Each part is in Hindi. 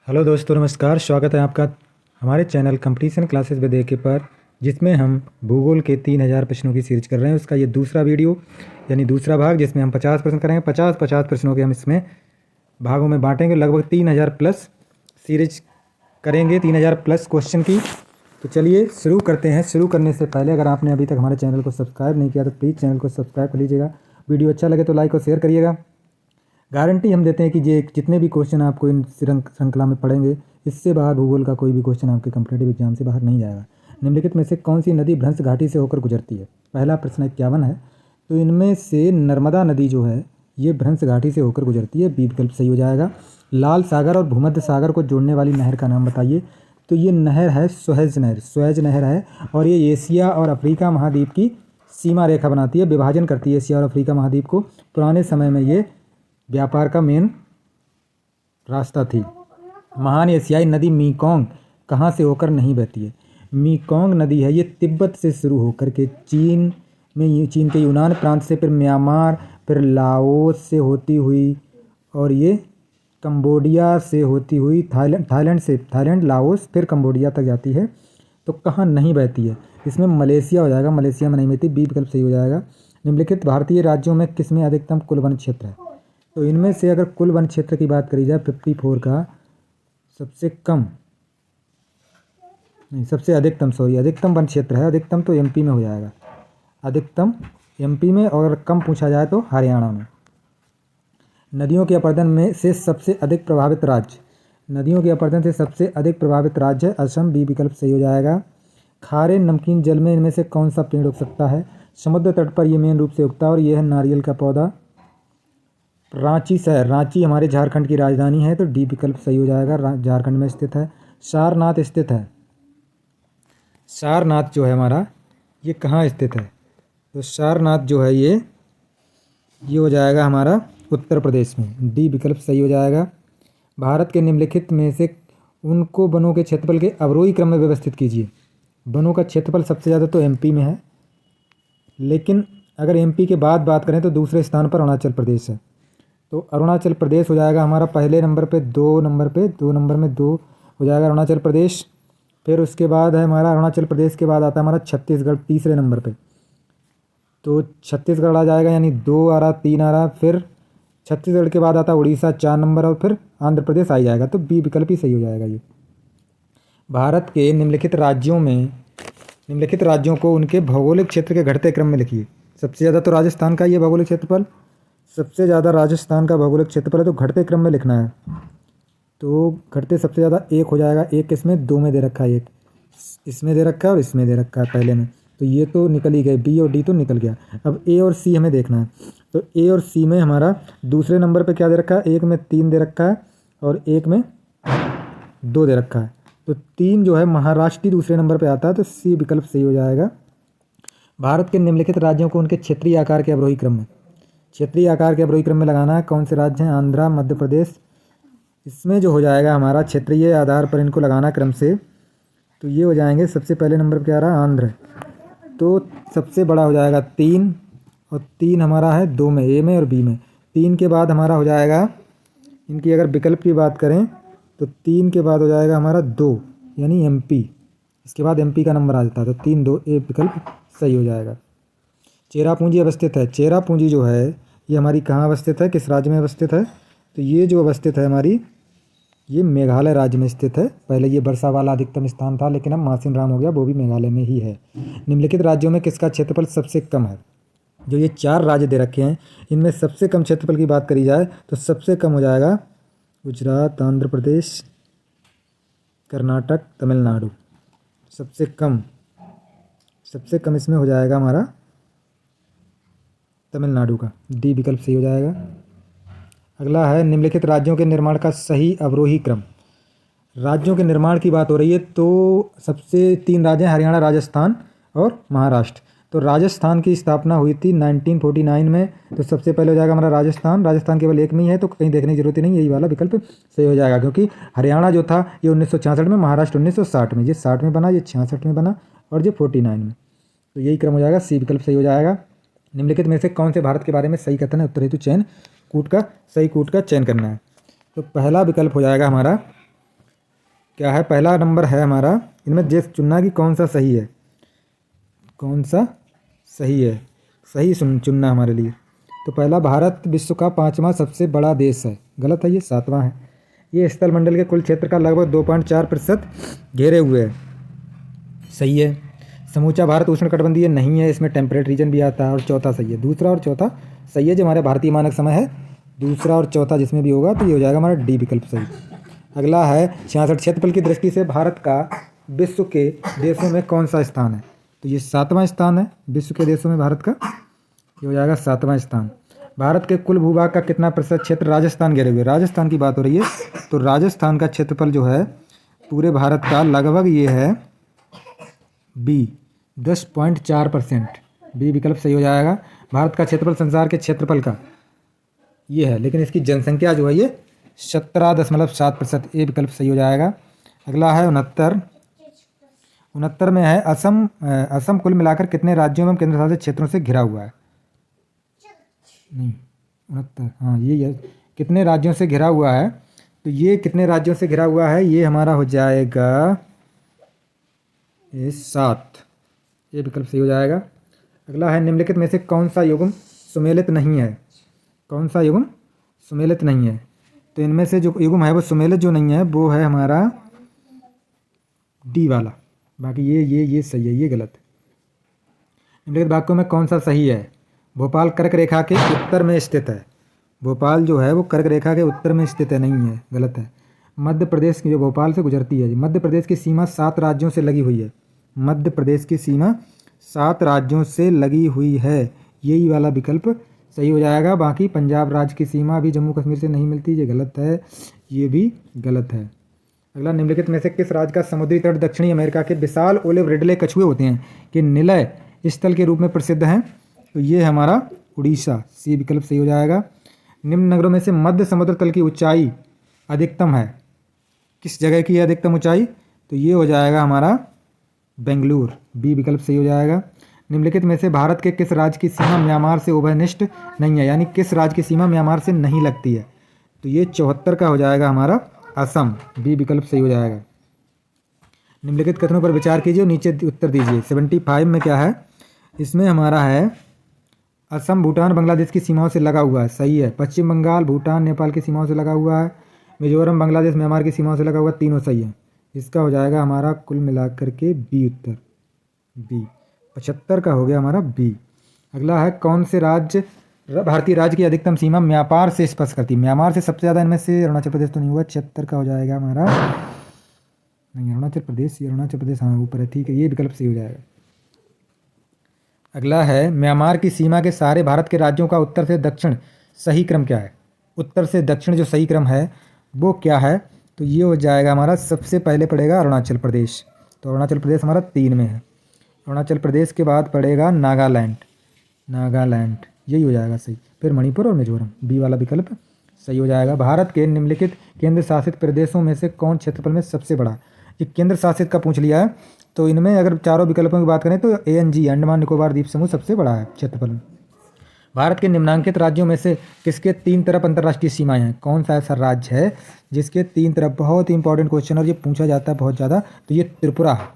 हेलो दोस्तों, नमस्कार। स्वागत है आपका हमारे चैनल कंपटीशन क्लासेस विद एके पर, जिसमें हम भूगोल के 3000 प्रश्नों की सीरीज कर रहे हैं। उसका ये दूसरा वीडियो यानी दूसरा भाग, जिसमें हम 50 प्रश्न करेंगे। 50 प्रश्नों के हम इसमें भागों में बांटेंगे। लगभग 3000 प्लस सीरीज करेंगे, 3000 प्लस क्वेश्चन की। तो चलिए शुरू करते हैं। शुरू करने से पहले अगर आपने अभी तक हमारे चैनल को सब्सक्राइब नहीं किया तो प्लीज़ चैनल को सब्सक्राइब कर लीजिएगा। वीडियो अच्छा लगे तो लाइक और शेयर करिएगा। गारंटी हम देते हैं कि ये जितने भी क्वेश्चन आपको इन श्रृंखला में पढ़ेंगे, इससे बाहर भूगोल का कोई भी क्वेश्चन आपके कम्पिटेटिव एग्जाम से बाहर नहीं जाएगा। निम्नलिखित में से कौन सी नदी भ्रंश घाटी से होकर गुजरती है? पहला प्रश्न 51 है। तो इनमें से नर्मदा नदी जो है ये भ्रंश घाटी से होकर गुजरती है। बी विकल्प सही हो जाएगा। लाल सागर और भूमध्य सागर को जोड़ने वाली नहर का नाम बताइए। तो ये नहर है सुएज नहर। सुएज नहर है और ये एशिया और अफ्रीका महाद्वीप की सीमा रेखा बनाती है, विभाजन करती है एशिया और अफ्रीका महाद्वीप को। पुराने समय में ये व्यापार का मेन रास्ता थी। महान एशियाई नदी मीकोंग कहाँ से होकर नहीं बहती है? मीकोंग नदी है ये तिब्बत से शुरू होकर के चीन के यूनान प्रांत से, फिर म्यांमार, फिर लाओस से होती हुई, और ये कंबोडिया से होती हुई थाईलैंड, लाओस, फिर कंबोडिया तक जाती है। तो कहाँ नहीं बहती है? इसमें मलेशिया हो जाएगा। मलेशिया में नहीं बहती। बी विकल्प सही हो जाएगा। निम्नलिखित भारतीय राज्यों में किसमें अधिकतम कुल वन क्षेत्र है? तो इनमें से अगर कुल वन क्षेत्र की बात करी जाए 54 का, सबसे अधिकतम वन क्षेत्र है। अधिकतम तो एमपी में हो जाएगा। अधिकतम एमपी में, और कम पूछा जाए तो हरियाणा में। नदियों के अपरदन में से सबसे अधिक प्रभावित राज्य, नदियों के अपरदन से सबसे अधिक प्रभावित राज्य है असम। बी विकल्प सही हो जाएगा। खारे नमकीन जल में इनमें से कौन सा पेड़ उग सकता है? समुद्र तट पर ये मेन रूप से उगता है और यह है नारियल का पौधा। रांची शहर, रांची हमारे झारखंड की राजधानी है, तो डी विकल्प सही हो जाएगा। झारखंड में स्थित है। सारनाथ स्थित है। सारनाथ जो है हमारा, ये कहाँ स्थित है? तो सारनाथ जो है ये हो जाएगा हमारा उत्तर प्रदेश में। डी विकल्प सही हो जाएगा। भारत के निम्नलिखित में से उनको वनों के क्षेत्रफल के अवरोही क्रम में व्यवस्थित कीजिए। वनों का क्षेत्रफल सबसे ज़्यादा तो एमपी में है, लेकिन अगर एमपी के बाद बात करें तो दूसरे स्थान पर अरुणाचल प्रदेश है। तो अरुणाचल प्रदेश हो जाएगा हमारा पहले नंबर पे। दो नंबर में दो हो जाएगा अरुणाचल प्रदेश। फिर उसके बाद है हमारा, अरुणाचल प्रदेश के बाद आता है हमारा छत्तीसगढ़ तीसरे नंबर पे। तो छत्तीसगढ़ आ जाएगा, यानी 2 आ रहा, 3 आ रहा। फिर छत्तीसगढ़ के बाद आता है उड़ीसा 4 नंबर, और फिर आंध्र प्रदेश आ जाएगा। तो बी विकल्प ही सही हो जाएगा। ये भारत के निम्नलिखित राज्यों को उनके भौगोलिक क्षेत्र के घटते क्रम में लिखिए। सबसे ज़्यादा तो राजस्थान का ये भौगोलिक क्षेत्रफल, सबसे ज़्यादा राजस्थान का भौगोलिक क्षेत्रफल है, तो घटते क्रम में लिखना है। तो घटते सबसे ज़्यादा 1 हो जाएगा। 1 इसमें 2 में दे रखा है, 1 इसमें दे रखा है और इसमें दे रखा है पहले में। तो ये तो निकल ही गए, बी और डी तो निकल गया। अब ए और सी हमें देखना है। तो ए और सी में हमारा दूसरे नंबर पे क्या दे रखा है? 1 में 3 दे रखा है और 1 में 2 दे रखा है। तो 3 जो है महाराष्ट्र दूसरे नंबर पे आता है, तो सी विकल्प सही हो जाएगा। भारत के निम्नलिखित राज्यों को उनके क्षेत्रीय आकार के अवरोही क्रम में लगाना है। कौन से राज्य हैं? आंध्रा, मध्य प्रदेश। इसमें जो हो जाएगा हमारा क्षेत्रीय आधार पर इनको लगाना क्रम से, तो ये हो जाएंगे। सबसे पहले नंबर पर क्या आ रहा है? आंध्र। तो सबसे बड़ा हो जाएगा 3, और 3 हमारा है 2 में, ए में और बी में। 3 के बाद हमारा हो जाएगा, इनकी अगर विकल्प की बात करें तो 3 के बाद हो जाएगा हमारा 2, यानी एमपी। इसके बाद एमपी का नंबर आ जाता है, तो 3, 2, ए विकल्प सही हो जाएगा। चेरापूंजी अवस्थित है। चेरापूंजी जो है ये हमारी कहाँ अवस्थित है? किस राज्य में अवस्थित है? तो ये जो अवस्थित है हमारी, ये मेघालय राज्य में स्थित है। पहले ये वर्षा वाला अधिकतम स्थान था, लेकिन अब मासिन राम हो गया, वो भी मेघालय में ही है। निम्नलिखित राज्यों में किसका क्षेत्रफल सबसे कम है? जो ये 4 राज्य दे रखे हैं, इनमें सबसे कम क्षेत्रफल की बात करी जाए तो सबसे कम हो जाएगा गुजरात, आंध्र प्रदेश, कर्नाटक, तमिलनाडु। सबसे कम इसमें हो जाएगा हमारा तमिलनाडु का। डी विकल्प सही हो जाएगा। अगला है निम्नलिखित राज्यों के निर्माण का सही अवरोही क्रम। राज्यों के निर्माण की बात हो रही है तो सबसे 3 राज्य हैं, हरियाणा, राजस्थान और महाराष्ट्र। तो राजस्थान की स्थापना हुई थी 1949 में। तो सबसे पहले हो जाएगा हमारा राजस्थान केवल एक में ही है, तो कहीं देखने की जरूरत ही नहीं, यही वाला विकल्प सही हो जाएगा। क्योंकि हरियाणा जो था ये 1966 में, महाराष्ट्र 1960 में, ये 60 में बना, ये 66 में बना और ये 49 में। तो यही क्रम हो जाएगा। सी विकल्प सही हो जाएगा। निम्नलिखित में से कौन से भारत के बारे में सही कथन है? उत्तर हेतु सही कूट का चयन करना है। तो पहला विकल्प हो जाएगा हमारा क्या है, पहला नंबर है हमारा, इनमें देश चुनना कि कौन सा सही है, कौन सा सही है, सही चुनना हमारे लिए। तो पहला, भारत विश्व का 5वां सबसे बड़ा देश है, गलत है, ये 7वां है। ये स्थलमंडल के कुल क्षेत्र का लगभग 2.4% घेरे हुए है, सही है। समूचा भारत उष्णकटिबंधीय नहीं है, इसमें टेम्परेट रीजन भी आता है। और चौथा सही है, दूसरा और चौथा सही है, जो हमारे भारतीय मानक समय है, दूसरा और चौथा जिसमें भी होगा तो ये हो जाएगा हमारा डी विकल्प सही। अगला है 66 क्षेत्रफल की दृष्टि से भारत का विश्व के देशों में कौन सा स्थान है। तो ये 7वां स्थान है विश्व के देशों में भारत का, ये हो जाएगा 7वां स्थान। भारत के कुल भूभाग का कितना प्रतिशत क्षेत्र राजस्थान घेरे हुए, राजस्थान की बात हो रही है, तो राजस्थान का क्षेत्रफल जो है पूरे भारत का लगभग ये है बी 10.4%, बी विकल्प सही हो जाएगा। भारत का क्षेत्रफल संसार के क्षेत्रफल का ये है, लेकिन इसकी जनसंख्या जो है ये 17.7%, ए विकल्प सही हो जाएगा। अगला है 69 में है असम। असम कुल मिलाकर कितने राज्यों एवं केंद्र शासित क्षेत्रों से घिरा हुआ है, नहीं 69, हाँ ये है, कितने राज्यों से घिरा हुआ है, तो ये कितने राज्यों से घिरा हुआ है, ये हमारा हो जाएगा ये 7, ये विकल्प सही हो जाएगा। अगला है निम्नलिखित में से कौन सा युग्म सुमेलित नहीं है, कौन सा युग्म सुमेलित नहीं है। तो इनमें से जो युग्म है वो सुमेलित जो नहीं है वो है हमारा डी वाला, बाकी ये सही है, ये गलत है। निम्नलिखित वाक्यों में कौन सा सही है। भोपाल कर्क रेखा के उत्तर में स्थित है, भोपाल जो है वो कर्क रेखा के उत्तर में स्थित है, नहीं है, गलत है। मध्य प्रदेश की जो भोपाल से गुजरती है, मध्य प्रदेश की सीमा 7 राज्यों से लगी हुई है, मध्य प्रदेश की सीमा 7 राज्यों से लगी हुई है, यही वाला विकल्प सही हो जाएगा। बाकी पंजाब राज्य की सीमा भी जम्मू कश्मीर से नहीं मिलती, ये गलत है, ये भी गलत है। अगला, निम्नलिखित में से किस राज्य का समुद्री तट दक्षिणी अमेरिका के विशाल ओलिव रिडले कछुए होते हैं कि निलय स्थल के रूप में प्रसिद्ध हैं, तो ये हमारा उड़ीसा, सी विकल्प सही हो जाएगा। निम्न नगरों में से मध्य समुद्र तल की ऊंचाई अधिकतम है, किस जगह की है अधिकतम ऊंचाई, तो ये हो जाएगा हमारा बेंगलुरु, बी विकल्प सही हो जाएगा। निम्नलिखित में से भारत के किस राज्य की सीमा म्यांमार से उभयनिष्ठ नहीं है, यानी किस राज्य की सीमा म्यांमार से नहीं लगती है, तो ये 74 का हो जाएगा हमारा असम, बी विकल्प सही हो जाएगा। निम्नलिखित कथनों पर विचार कीजिए और नीचे उत्तर दीजिए। 75 में क्या है, इसमें हमारा है असम भूटान बांग्लादेश की सीमाओं से लगा हुआ है, सही है। पश्चिम बंगाल भूटान नेपाल की सीमाओं से लगा हुआ है, मिजोरम बांग्लादेश म्यांमार की सीमाओं से लगा हुआ है, तीनों सही है। इसका हो जाएगा हमारा कुल मिलाकर के बी उत्तर, बी 75 का हो गया हमारा बी। अगला है कौन से राज्य भारतीय राज्य की अधिकतम सीमा म्यांमार से स्पर्श करती है, म्यांमार से सबसे ज़्यादा इनमें से अरुणाचल प्रदेश तो नहीं हुआ, 76 का हो जाएगा हमारा, नहीं अरुणाचल प्रदेश, ये अरुणाचल प्रदेश हाँ ऊपर है, ठीक है, ये विकल्प सही हो जाएगा। अगला है म्यांमार की सीमा के सारे भारत के राज्यों का उत्तर से दक्षिण सही क्रम क्या है, उत्तर से दक्षिण जो सही क्रम है वो क्या है, तो ये हो जाएगा हमारा सबसे पहले पड़ेगा अरुणाचल प्रदेश, तो अरुणाचल प्रदेश हमारा 3 में है। अरुणाचल प्रदेश के बाद पड़ेगा नागालैंड, नागालैंड यही हो जाएगा सही, फिर मणिपुर और मिजोरम, बी वाला विकल्प सही हो जाएगा। भारत के निम्नलिखित केंद्र शासित प्रदेशों में से कौन क्षेत्रफल में सबसे बड़ा, ये केंद्र शासित का पूछ लिया है, तो इनमें अगर चारों विकल्पों की बात करें तो ANG अंडमान निकोबार द्वीप समूह सबसे बड़ा है क्षेत्रफल में। भारत के निम्नांकित राज्यों में से किसके 3 तरफ अंतर्राष्ट्रीय सीमाएं हैं, कौन सा ऐसा राज्य है जिसके 3 तरफ, बहुत ही इंपॉर्टेंट क्वेश्चन और ये पूछा जाता है बहुत ज़्यादा, तो ये त्रिपुरा है,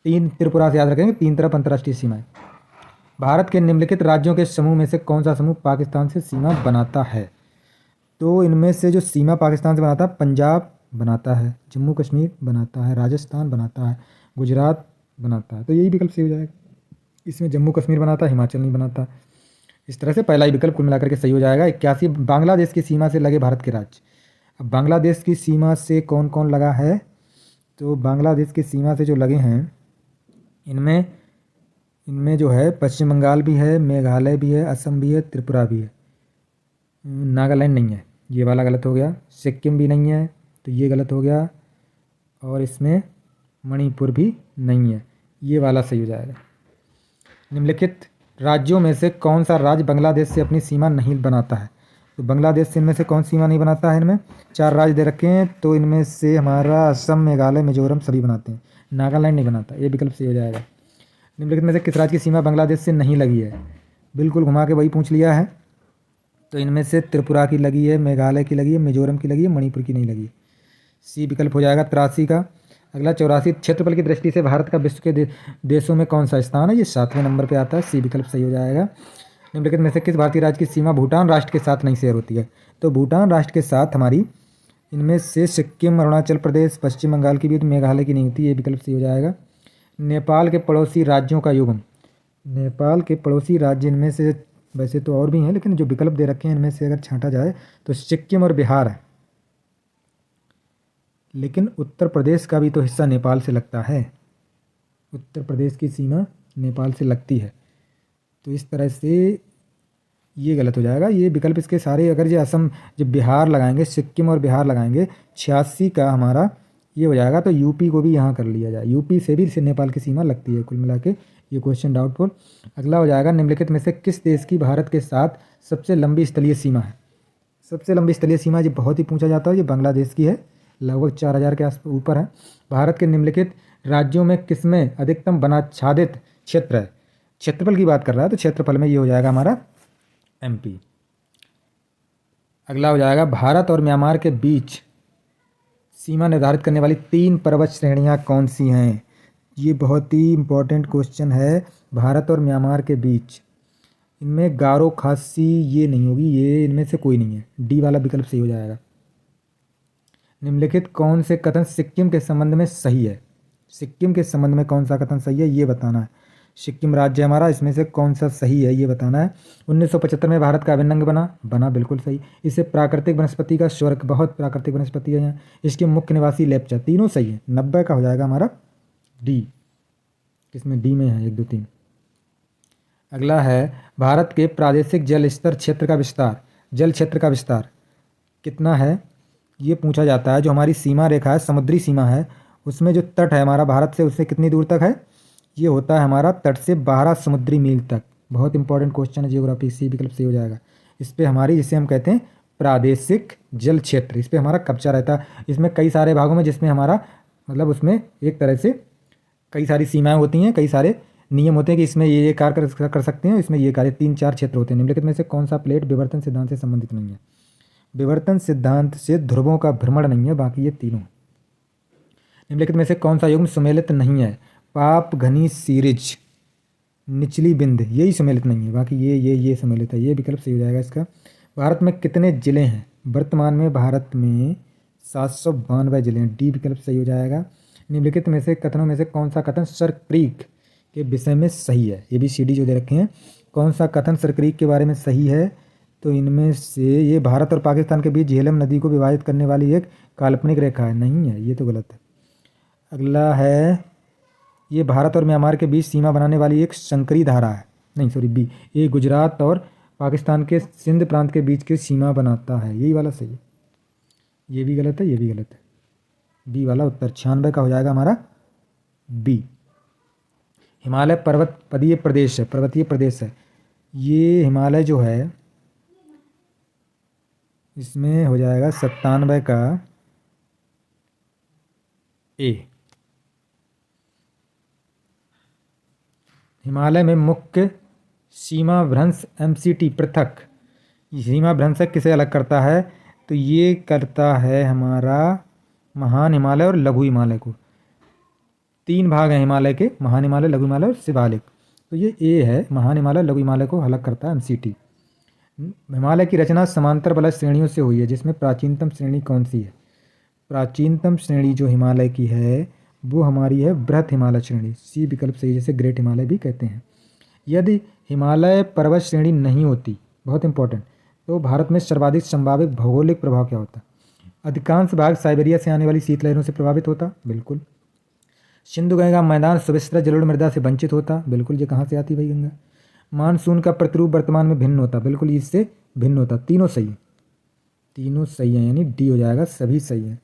3 त्रिपुरा से याद रखेंगे, 3 तरफ अंतर्राष्ट्रीय सीमाएं। भारत के निम्नलिखित राज्यों के समूह में से कौन सा समूह पाकिस्तान से सीमा बनाता है, तो इनमें से जो सीमा पाकिस्तान से बनाता है, पंजाब बनाता है, जम्मू कश्मीर बनाता है, राजस्थान बनाता है, गुजरात बनाता है, तो यही विकल्प सही हो जाएगा। इसमें जम्मू कश्मीर बनाता है, हिमाचल नहीं बनाता। इस तरह से पहला ही विकल्प कुल मिलाकर के सही हो जाएगा। 81 बांग्लादेश की सीमा से लगे भारत के राज्य, अब बांग्लादेश की सीमा से कौन कौन लगा है, तो बांग्लादेश की सीमा से जो लगे हैं इनमें जो है पश्चिम बंगाल भी है, मेघालय भी है, असम भी है, त्रिपुरा भी है, नागालैंड नहीं है, ये वाला गलत हो गया, सिक्किम भी नहीं है तो ये गलत हो गया, और इसमें मणिपुर भी नहीं है, ये वाला सही हो जाएगा। निम्नलिखित राज्यों में से कौन सा राज्य बांग्लादेश से अपनी सीमा नहीं बनाता है, तो बांग्लादेश से इनमें से कौन सीमा नहीं बनाता है, इनमें 4 राज्य दे रखे हैं, तो इनमें से हमारा असम मेघालय मिजोरम सभी बनाते हैं, नागालैंड नहीं बनाता, ये विकल्प सही हो जाएगा। निम्नलिखित में से किस राज्य की सीमा बांग्लादेश से नहीं लगी है, बिल्कुल घुमा के वही पूछ लिया है, तो इनमें से त्रिपुरा की लगी है, मेघालय की लगी है, मिजोरम की लगी है, मणिपुर की नहीं लगी। सी विकल्प हो जाएगा 83 का। अगला 84, क्षेत्रफल की दृष्टि से भारत का विश्व के देशों में कौन सा स्थान है? ये 7वें नंबर पे आता है, सी विकल्प सही हो जाएगा। निम्नलिखित में से किस भारतीय राज्य की सीमा भूटान राष्ट्र के साथ नहीं शेयर होती है? तो भूटान राष्ट्र के साथ हमारी इनमें से सिक्किम, अरुणाचल प्रदेश, पश्चिम बंगाल की भी, तो मेघालय की नहीं होती, ये विकल्प सही हो जाएगा। नेपाल के पड़ोसी राज्यों का युग्म, नेपाल के पड़ोसी राज्य इनमें से वैसे तो और भी हैं, लेकिन जो विकल्प दे रखे हैं इनमें से अगर छांटा जाए तो सिक्किम और बिहार है, लेकिन उत्तर प्रदेश का भी तो हिस्सा नेपाल से लगता है, उत्तर प्रदेश की सीमा नेपाल से लगती है, तो इस तरह से ये गलत हो जाएगा। ये विकल्प इसके सारे, अगर ये असम, जब बिहार लगाएंगे, सिक्किम और बिहार लगाएंगे, 86 का हमारा ये हो जाएगा, तो यूपी को भी यहाँ कर लिया जाए, यूपी से भी नेपाल की सीमा लगती है। कुल मिला के ये क्वेश्चन डाउटफुल। अगला हो जाएगा, निम्नलिखित में से किस देश की भारत के साथ सबसे लंबी स्थलीय सीमा है? सबसे लंबी स्थलीय सीमा ये बहुत ही पूछा जाता है, ये बांग्लादेश की है, लगभग 4000 के आस ऊपर है। भारत के निम्नलिखित राज्यों में किसमें अधिकतम वनाच्छादित क्षेत्र है? क्षेत्रफल की बात कर रहा है, तो क्षेत्रफल में ये हो जाएगा हमारा एमपी। अगला हो जाएगा, भारत और म्यांमार के बीच सीमा निर्धारित करने वाली 3 पर्वत श्रेणियां कौन सी हैं? ये बहुत ही इंपॉर्टेंट क्वेश्चन है। भारत और म्यांमार के बीच, इनमें गारो खासी ये नहीं होगी, ये इनमें से कोई नहीं है, डी वाला विकल्प सही हो जाएगा। निम्नलिखित कौन से कथन सिक्किम के संबंध में सही है? सिक्किम के संबंध में कौन सा कथन सही है ये बताना है। सिक्किम राज्य हमारा, इसमें से कौन सा सही है ये बताना है। 1975 में भारत का अभिन्न अंग बना बिल्कुल सही। इसे प्राकृतिक वनस्पति का स्वर्ग, बहुत प्राकृतिक वनस्पति है यहाँ। इसके मुख्य निवासी लेप्चा, तीनों सही है। 90 का हो जाएगा हमारा डी, किसमें डी में है 1 2 3। अगला है, भारत के प्रादेशिक जल स्तर क्षेत्र का विस्तार, जल क्षेत्र का विस्तार कितना है ये पूछा जाता है। जो हमारी सीमा रेखा है, समुद्री सीमा है, उसमें जो तट है हमारा भारत से, उससे कितनी दूर तक है? ये होता है हमारा तट से 12 समुद्री मील तक। बहुत इंपॉर्टेंट क्वेश्चन है जियोग्राफी, सी विकल्प सही हो जाएगा। इस पर हमारी, जिसे हम कहते हैं प्रादेशिक जल क्षेत्र, इस पर हमारा कब्जा रहता है। इसमें कई सारे भागों में, जिसमें हमारा मतलब उसमें एक तरह से कई सारी सीमाएं होती हैं, कई सारे नियम होते हैं कि इसमें ये कार्य कर सकते हैं, इसमें ये कार्य, 3-4 क्षेत्र होते हैं। निम्नलिखित में से कौन सा प्लेट विवर्तन सिद्धांत से संबंधित नहीं है? विवर्तन सिद्धांत से ध्रुवों का भ्रमण नहीं है, बाकी ये तीनों। निम्नलिखित में से कौन सा युग्म सुमेलित नहीं है? पाप घनी सीरीज निचली बिंद, यही सुमेलित नहीं है, बाकी ये सुमेलित है, ये विकल्प सही हो जाएगा इसका। भारत में कितने जिले हैं? वर्तमान में भारत में 792 जिले हैं, डी विकल्प सही हो जाएगा। निम्नलिखित में से कथनों में से कौन सा कथन सर क्रीक के विषय में सही है? ए बी सी डी जो दे रखे हैं, कौन सा कथन सर क्रीक के बारे में सही है? तो इनमें से ये भारत और पाकिस्तान के बीच झेलम नदी को विभाजित करने वाली एक काल्पनिक रेखा है, नहीं है, ये तो गलत है। अगला है, ये भारत और म्यांमार के बीच सीमा बनाने वाली एक संकरी धारा है, नहीं सॉरी बी, ये गुजरात और पाकिस्तान के सिंध प्रांत के बीच की सीमा बनाता है, यही वाला सही है। ये भी गलत है, ये भी गलत है, बी वाला उत्तर 96 का हो जाएगा हमारा बी। हिमालय पर्वतीय प्रदेश है, ये हिमालय जो है इसमें हो जाएगा 97 का ए। हिमालय में मुख्य सीमा भ्रंश MCT पृथक, सीमा भ्रंश किसे अलग करता है? तो ये करता है हमारा महान हिमालय और लघु हिमालय को। 3 भाग हैं हिमालय के, महान हिमालय, लघु हिमालय और शिवालिक, तो ये ए है, महान हिमालय लघु हिमालय को अलग करता है MCT। हिमालय की रचना समांतर बलज श्रेणियों से हुई है, जिसमें प्राचीनतम श्रेणी कौन सी है? प्राचीनतम श्रेणी जो हिमालय की है वो हमारी है बृहत हिमालय श्रेणी, सी विकल्प सही, जैसे ग्रेट हिमालय भी कहते हैं। यदि हिमालय पर्वत श्रेणी नहीं होती, बहुत इंपॉर्टेंट, तो भारत में सर्वाधिक संभावित भौगोलिक प्रभाव क्या होता? अधिकांश भाग साइबेरिया से आने वाली शीतलहरों से प्रभावित होता, बिल्कुल। सिंधु गंगा मैदान सुविस्तृत जलोढ़ मृदा से वंचित होता, बिल्कुल, ये कहाँ से आती भाई गंगा। मानसून का प्रतिरूप वर्तमान में भिन्न होता, बिल्कुल इससे भिन्न होता। तीनों सही है, तीनों सही है, यानी डी हो जाएगा, सभी सही है।